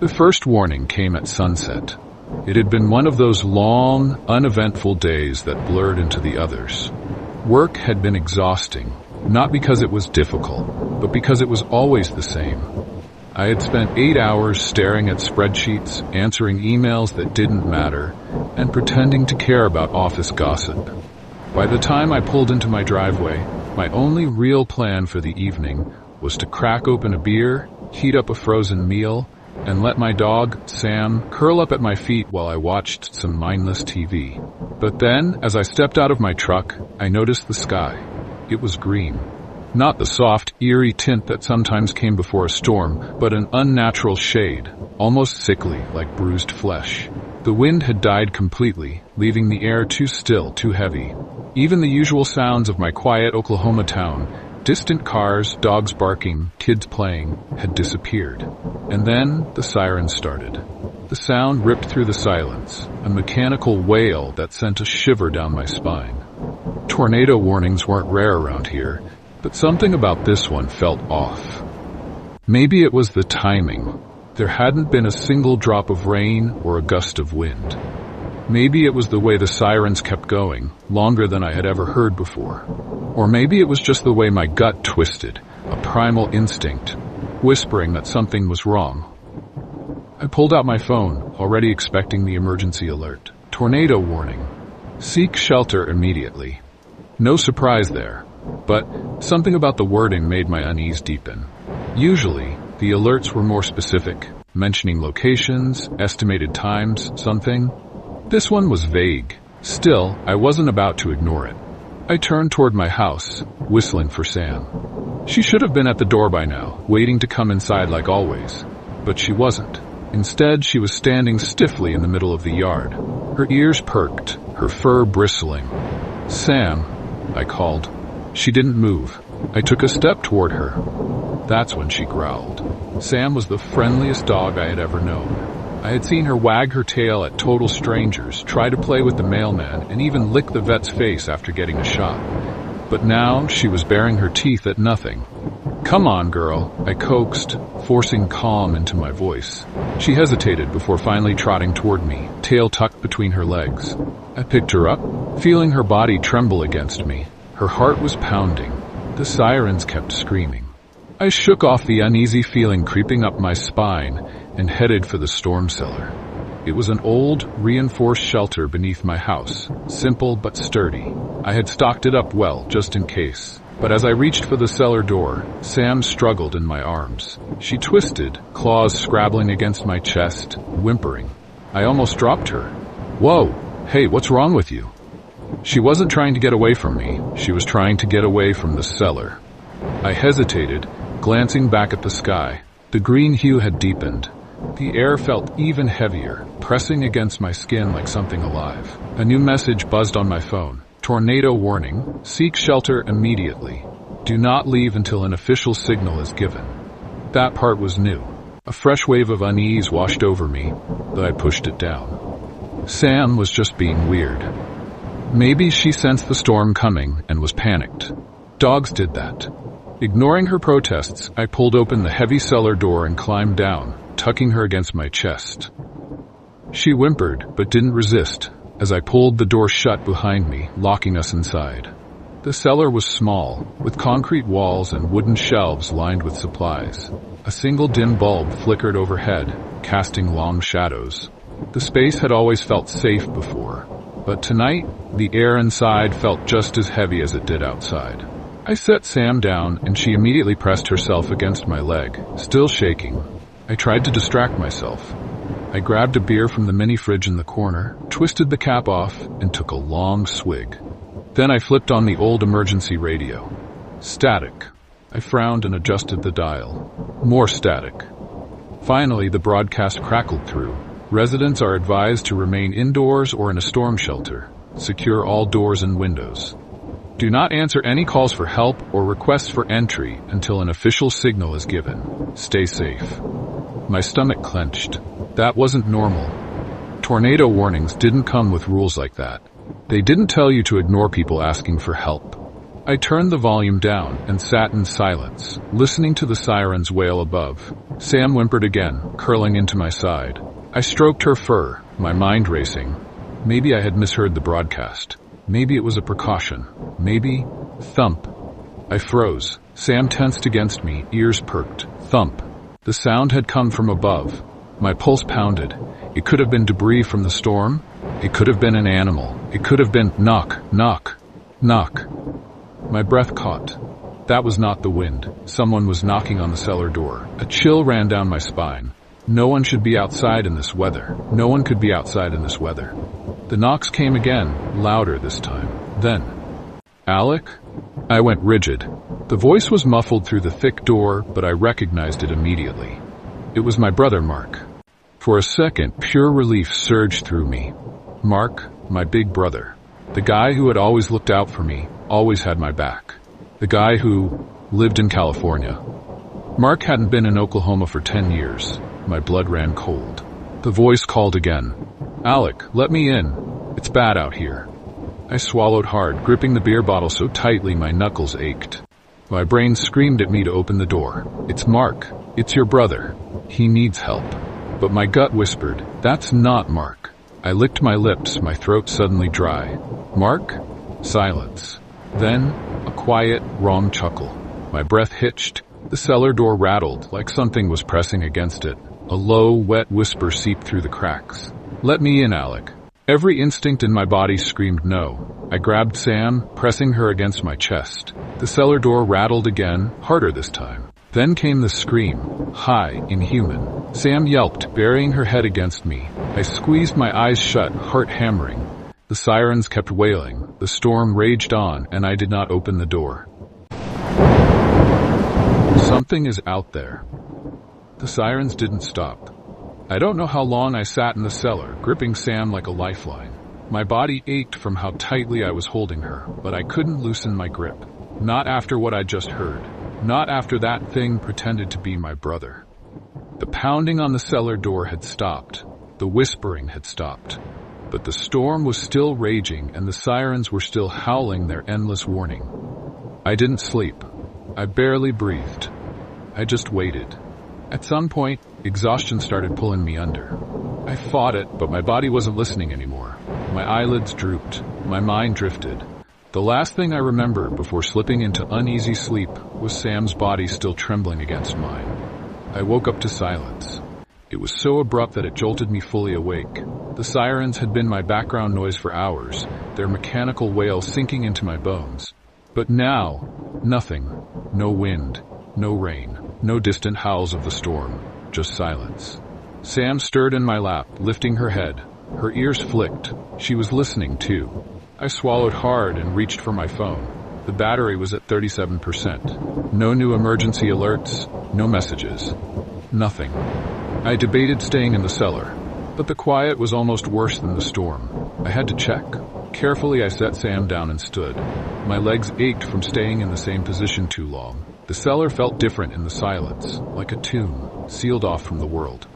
The first warning came at sunset. It had been one of those long, uneventful days that blurred into the others. Work had been exhausting, not because it was difficult, but because it was always the same. I had spent 8 hours staring at spreadsheets, answering emails that didn't matter, and pretending to care about office gossip. By the time I pulled into my driveway, my only real plan for the evening was to crack open a beer, heat up a frozen meal, and let my dog, Sam, curl up at my feet while I watched some mindless TV. But then, as I stepped out of my truck, I noticed the sky. It was green. Not the soft, eerie tint that sometimes came before a storm, but an unnatural shade, almost sickly, like bruised flesh. The wind had died completely, leaving the air too still, too heavy. Even the usual sounds of my quiet Oklahoma town, distant cars, dogs barking, kids playing, had disappeared. And then the siren started. The sound ripped through the silence, a mechanical wail that sent a shiver down my spine. Tornado warnings weren't rare around here, but something about this one felt off. Maybe it was the timing. There hadn't been a single drop of rain or a gust of wind. Maybe it was the way the sirens kept going, longer than I had ever heard before. Or maybe it was just the way my gut twisted, a primal instinct, whispering that something was wrong. I pulled out my phone, already expecting the emergency alert. Tornado warning. Seek shelter immediately. No surprise there, but something about the wording made my unease deepen. Usually, the alerts were more specific, mentioning locations, estimated times, something. This one was vague. Still, I wasn't about to ignore it. I turned toward my house, whistling for Sam. She should have been at the door by now, waiting to come inside like always. But she wasn't. Instead, she was standing stiffly in the middle of the yard. Her ears perked, her fur bristling. "Sam," I called. She didn't move. I took a step toward her. That's when she growled. Sam was the friendliest dog I had ever known. I had seen her wag her tail at total strangers, try to play with the mailman, and even lick the vet's face after getting a shot. But now she was baring her teeth at nothing. "Come on, girl," I coaxed, forcing calm into my voice. She hesitated before finally trotting toward me, tail tucked between her legs. I picked her up, feeling her body tremble against me. Her heart was pounding. The sirens kept screaming. I shook off the uneasy feeling creeping up my spine and headed for the storm cellar. It was an old, reinforced shelter beneath my house, simple but sturdy. I had stocked it up well, just in case. But as I reached for the cellar door, Sam struggled in my arms. She twisted, claws scrabbling against my chest, whimpering. I almost dropped her. "Whoa, hey, what's wrong with you?" She wasn't trying to get away from me. She was trying to get away from the cellar. I hesitated, glancing back at the sky. The green hue had deepened. The air felt even heavier, pressing against my skin like something alive. A new message buzzed on my phone. Tornado warning. Seek shelter immediately. Do not leave until an official signal is given. That part was new. A fresh wave of unease washed over me, but I pushed it down. Sam was just being weird. Maybe she sensed the storm coming and was panicked. Dogs did that. Ignoring her protests, I pulled open the heavy cellar door and climbed down, tucking her against my chest. She whimpered, but didn't resist, as I pulled the door shut behind me, locking us inside. The cellar was small, with concrete walls and wooden shelves lined with supplies. A single dim bulb flickered overhead, casting long shadows. The space had always felt safe before, but tonight, the air inside felt just as heavy as it did outside. I set Sam down, and she immediately pressed herself against my leg, still shaking. I tried to distract myself. I grabbed a beer from the mini fridge in the corner, twisted the cap off, and took a long swig. Then I flipped on the old emergency radio. Static. I frowned and adjusted the dial. More static. Finally, the broadcast crackled through. Residents are advised to remain indoors or in a storm shelter. Secure all doors and windows. Do not answer any calls for help or requests for entry until an official signal is given. Stay safe. My stomach clenched. That wasn't normal. Tornado warnings didn't come with rules like that. They didn't tell you to ignore people asking for help. I turned the volume down and sat in silence, listening to the sirens wail above. Sam whimpered again, curling into my side. I stroked her fur, my mind racing. Maybe I had misheard the broadcast. Maybe it was a precaution. Maybe... Thump. I froze. Sam tensed against me, ears perked. Thump. The sound had come from above. My pulse pounded. It could have been debris from the storm. It could have been an animal. It could have been knock, knock, knock. My breath caught. That was not the wind. Someone was knocking on the cellar door. A chill ran down my spine. No one should be outside in this weather. No one could be outside in this weather. The knocks came again, louder this time. Then, Alec? I went rigid. The voice was muffled through the thick door, but I recognized it immediately. It was my brother, Mark. For a second, pure relief surged through me. Mark, my big brother. The guy who had always looked out for me, always had my back. The guy who lived in California. Mark hadn't been in Oklahoma for 10 years. My blood ran cold. The voice called again. Alec, let me in. It's bad out here. I swallowed hard, gripping the beer bottle so tightly my knuckles ached. My brain screamed at me to open the door. It's Mark. It's your brother. He needs help. But my gut whispered, that's not Mark. I licked my lips, my throat suddenly dry. Mark? Silence. Then, a quiet, wrong chuckle. My breath hitched. The cellar door rattled, like something was pressing against it. A low, wet whisper seeped through the cracks. Let me in, Alec. Every instinct in my body screamed no. I grabbed Sam, pressing her against my chest. The cellar door rattled again, harder this time. Then came the scream, high, inhuman. Sam yelped, burying her head against me. I squeezed my eyes shut, heart hammering. The sirens kept wailing. The storm raged on, and I did not open the door. Something is out there. The sirens didn't stop. I don't know how long I sat in the cellar, gripping Sam like a lifeline. My body ached from how tightly I was holding her, but I couldn't loosen my grip. Not after what I just heard. Not after that thing pretended to be my brother. The pounding on the cellar door had stopped. The whispering had stopped. But the storm was still raging, and the sirens were still howling their endless warning. I didn't sleep. I barely breathed. I just waited. At some point, exhaustion started pulling me under. I fought it, but my body wasn't listening anymore. My eyelids drooped. My mind drifted. The last thing I remember before slipping into uneasy sleep was Sam's body still trembling against mine. I woke up to silence. It was so abrupt that it jolted me fully awake. The sirens had been my background noise for hours, their mechanical wail sinking into my bones. But now, nothing. No wind, no rain, no distant howls of the storm, just silence. Sam stirred in my lap, lifting her head. Her ears flicked. She was listening, too. I swallowed hard and reached for my phone. The battery was at 37%. No new emergency alerts, no messages. Nothing. I debated staying in the cellar, but the quiet was almost worse than the storm. I had to check. Carefully, I set Sam down and stood. My legs ached from staying in the same position too long. The cellar felt different in the silence, like a tomb, sealed off from the world.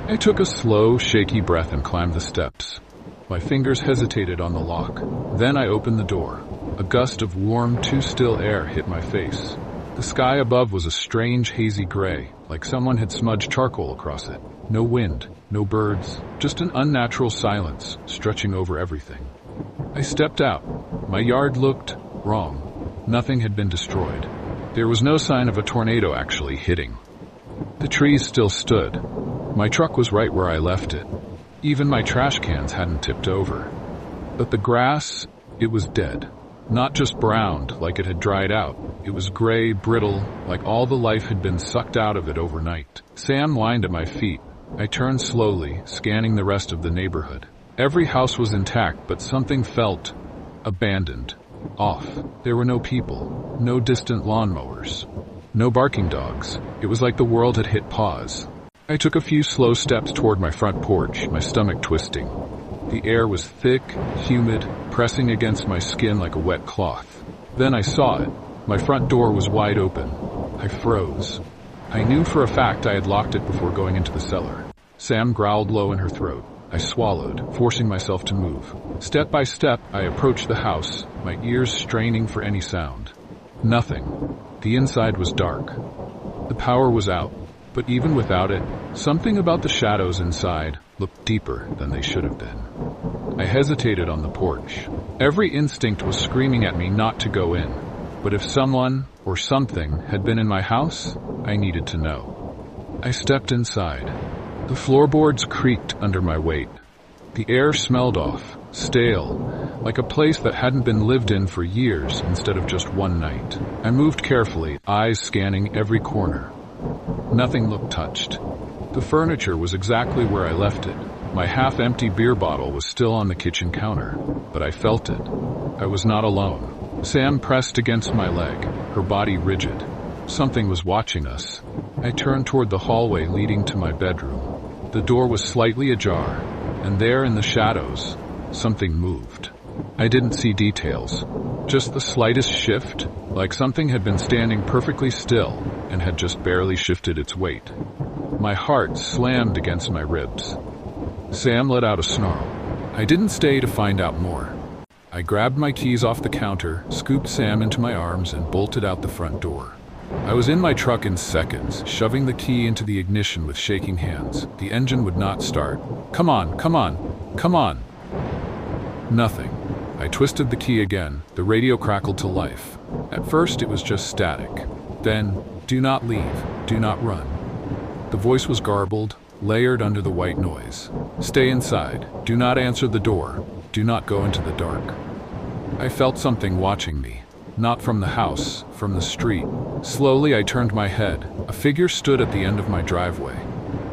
I took a slow, shaky breath and climbed the steps. My fingers hesitated on the lock. Then I opened the door. A gust of warm, too-still air hit my face. The sky above was a strange, hazy gray, like someone had smudged charcoal across it. No wind, no birds, just an unnatural silence stretching over everything. I stepped out. My yard looked wrong. Nothing had been destroyed. There was no sign of a tornado actually hitting. The trees still stood. My truck was right where I left it. Even my trash cans hadn't tipped over. But the grass, it was dead. Not just browned, like it had dried out. It was gray, brittle, like all the life had been sucked out of it overnight. Sam whined at my feet. I turned slowly, scanning the rest of the neighborhood. Every house was intact, but something felt abandoned, off. There were no people, no distant lawnmowers, no barking dogs. It was like the world had hit pause. I took a few slow steps toward my front porch, my stomach twisting. The air was thick, humid, pressing against my skin like a wet cloth. Then I saw it. My front door was wide open. I froze. I knew for a fact I had locked it before going into the cellar. Sam growled low in her throat. I swallowed, forcing myself to move. Step by step, I approached the house, my ears straining for any sound. Nothing. The inside was dark. The power was out, but even without it, something about the shadows inside looked deeper than they should have been. I hesitated on the porch. Every instinct was screaming at me not to go in, but if someone or something had been in my house, I needed to know. I stepped inside. The floorboards creaked under my weight. The air smelled off, stale, like a place that hadn't been lived in for years instead of just one night. I moved carefully, eyes scanning every corner. Nothing looked touched. The furniture was exactly where I left it. My half-empty beer bottle was still on the kitchen counter, but I felt it. I was not alone. Sam pressed against my leg, her body rigid. Something was watching us. I turned toward the hallway leading to my bedroom. The door was slightly ajar, and there in the shadows, something moved. I didn't see details, just the slightest shift, like something had been standing perfectly still and had just barely shifted its weight. My heart slammed against my ribs. Sam let out a snarl. I didn't stay to find out more. I grabbed my keys off the counter, scooped Sam into my arms, and bolted out the front door. I was in my truck in seconds, shoving the key into the ignition with shaking hands. The engine would not start. Come on, come on, come on. Nothing. I twisted the key again. The radio crackled to life. At first, it was just static. Then, do not leave, do not run. The voice was garbled, layered under the white noise. Stay inside. Do not answer the door. Do not go into the dark. I felt something watching me. Not from the house, from the street. Slowly, I turned my head. A figure stood at the end of my driveway.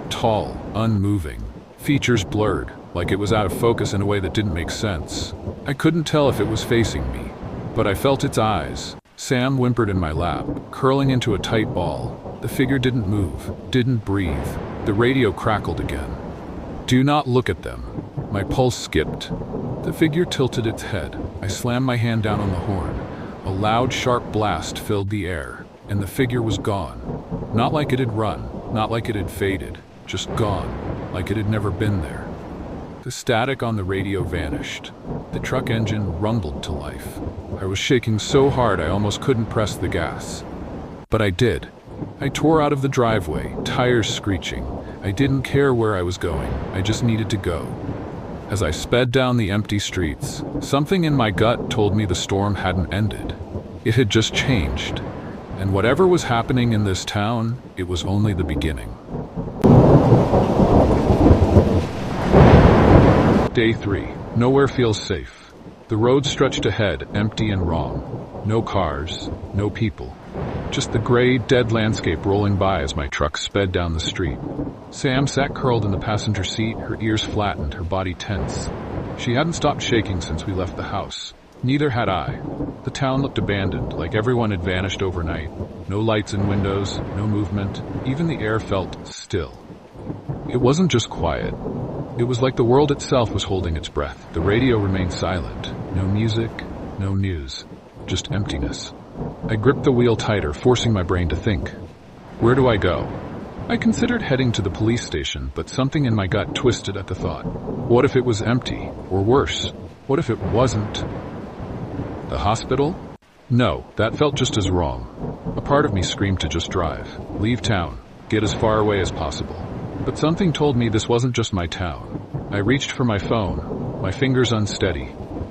Tall, unmoving, features blurred, like it was out of focus in a way that didn't make sense. I couldn't tell if it was facing me, but I felt its eyes. Sam whimpered in my lap, curling into a tight ball. The figure didn't move, didn't breathe. The radio crackled again. Do not look at them. My pulse skipped. The figure tilted its head. I slammed my hand down on the horn. A loud, sharp blast filled the air, and the figure was gone. Not like it had run, not like it had faded, just gone, like it had never been there. The static on the radio vanished. The truck engine rumbled to life. I was shaking so hard I almost couldn't press the gas. But I did. I tore out of the driveway, tires screeching. I didn't care where I was going, I just needed to go. As I sped down the empty streets, something in my gut told me the storm hadn't ended. It had just changed. And whatever was happening in this town, it was only the beginning. Day 3. Nowhere feels safe. The road stretched ahead, empty and wrong. No cars, no people. Just the gray, dead landscape rolling by as my truck sped down the street. Sam sat curled in the passenger seat, her ears flattened, her body tense. She hadn't stopped shaking since we left the house. Neither had I. The town looked abandoned, like everyone had vanished overnight. No lights in windows, no movement. Even the air felt still. It wasn't just quiet. It was like the world itself was holding its breath. The radio remained silent. No music, no news. Just emptiness. I gripped the wheel tighter, forcing my brain to think. Where do I go? I considered heading to the police station, but something in my gut twisted at the thought. What if it was empty? Or worse, what if it wasn't? The hospital? No, that felt just as wrong. A part of me screamed to just drive. Leave town. Get as far away as possible. But something told me this wasn't just my town. I reached for my phone, my fingers unsteady.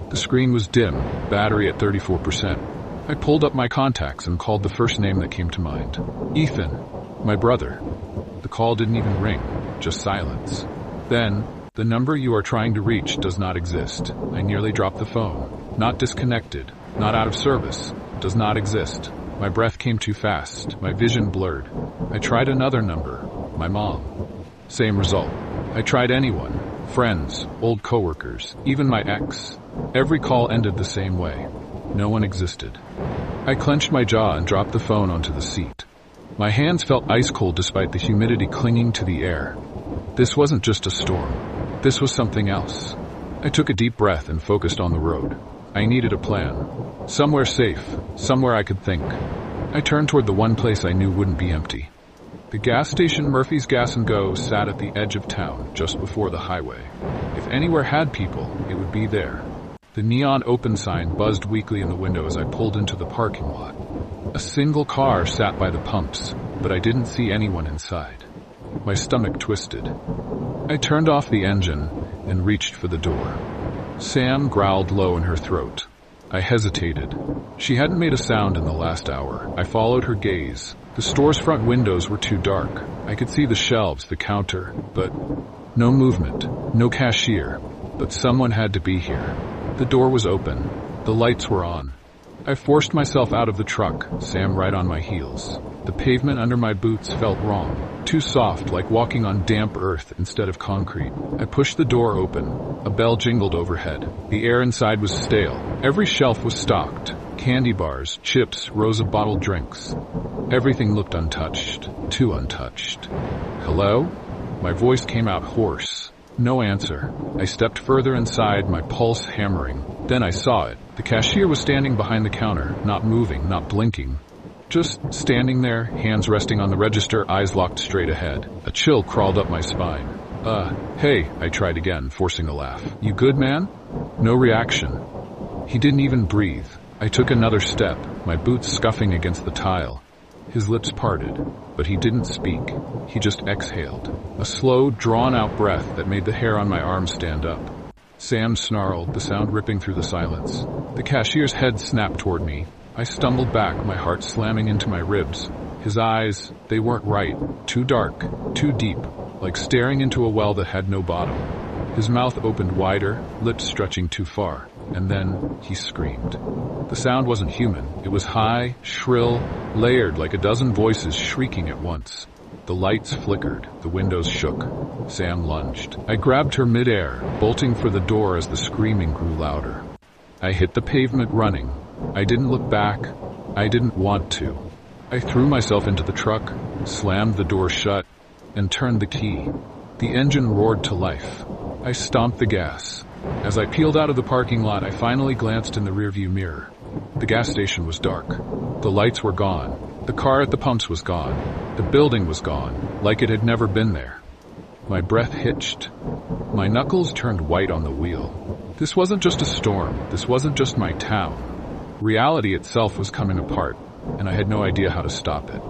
The screen was dim, battery at 34%. I pulled up my contacts and called the first name that came to mind. Ethan, my brother. The call didn't even ring, just silence. Then, the number you are trying to reach does not exist. I nearly dropped the phone. Not disconnected, not out of service, does not exist. My breath came too fast, my vision blurred. I tried another number, my mom. Same result. I tried anyone, friends, old coworkers, even my ex. Every call ended the same way. No one existed. I clenched my jaw and dropped the phone onto the seat. My hands felt ice cold despite the humidity clinging to the air. This wasn't just a storm. This was something else. I took a deep breath and focused on the road. I needed a plan. Somewhere safe, somewhere I could think. I turned toward the one place I knew wouldn't be empty. The gas station Murphy's Gas and Go sat at the edge of town, just before the highway. If anywhere had people, it would be there. The neon open sign buzzed weakly in the window as I pulled into the parking lot. A single car sat by the pumps, but I didn't see anyone inside. My stomach twisted. I turned off the engine and reached for the door. Sam growled low in her throat. I hesitated. She hadn't made a sound in the last hour. I followed her gaze. The store's front windows were too dark. I could see the shelves, the counter, but no movement, no cashier. But someone had to be here. The door was open. The lights were on. I forced myself out of the truck, Sam right on my heels. The pavement under my boots felt wrong, too soft, like walking on damp earth instead of concrete. I pushed the door open. A bell jingled overhead. The air inside was stale. Every shelf was stocked. Candy bars, chips, rows of bottled drinks. Everything looked untouched, too untouched. Hello? My voice came out hoarse. No answer. I stepped further inside, my pulse hammering. Then I saw it. The cashier was standing behind the counter, not moving, not blinking. Just standing there, hands resting on the register, eyes locked straight ahead. A chill crawled up my spine. Hey, I tried again, forcing a laugh. You good, man? No reaction. He didn't even breathe. I took another step, my boots scuffing against the tile. His lips parted, but he didn't speak. He just exhaled. A slow, drawn-out breath that made the hair on my arm stand up. Sam snarled, the sound ripping through the silence. The cashier's head snapped toward me. I stumbled back, my heart slamming into my ribs. His eyes, they weren't right. Too dark, too deep, like staring into a well that had no bottom. His mouth opened wider, lips stretching too far. And then he screamed. The sound wasn't human. It was high, shrill, layered like a dozen voices shrieking at once. The lights flickered. The windows shook. Sam lunged. I grabbed her midair, bolting for the door as the screaming grew louder. I hit the pavement running. I didn't look back. I didn't want to. I threw myself into the truck, slammed the door shut, and turned the key. The engine roared to life. I stomped the gas. As I peeled out of the parking lot, I finally glanced in the rearview mirror. The gas station was dark. The lights were gone. The car at the pumps was gone. The building was gone, like it had never been there. My breath hitched. My knuckles turned white on the wheel. This wasn't just a storm. This wasn't just my town. Reality itself was coming apart, and I had no idea how to stop it.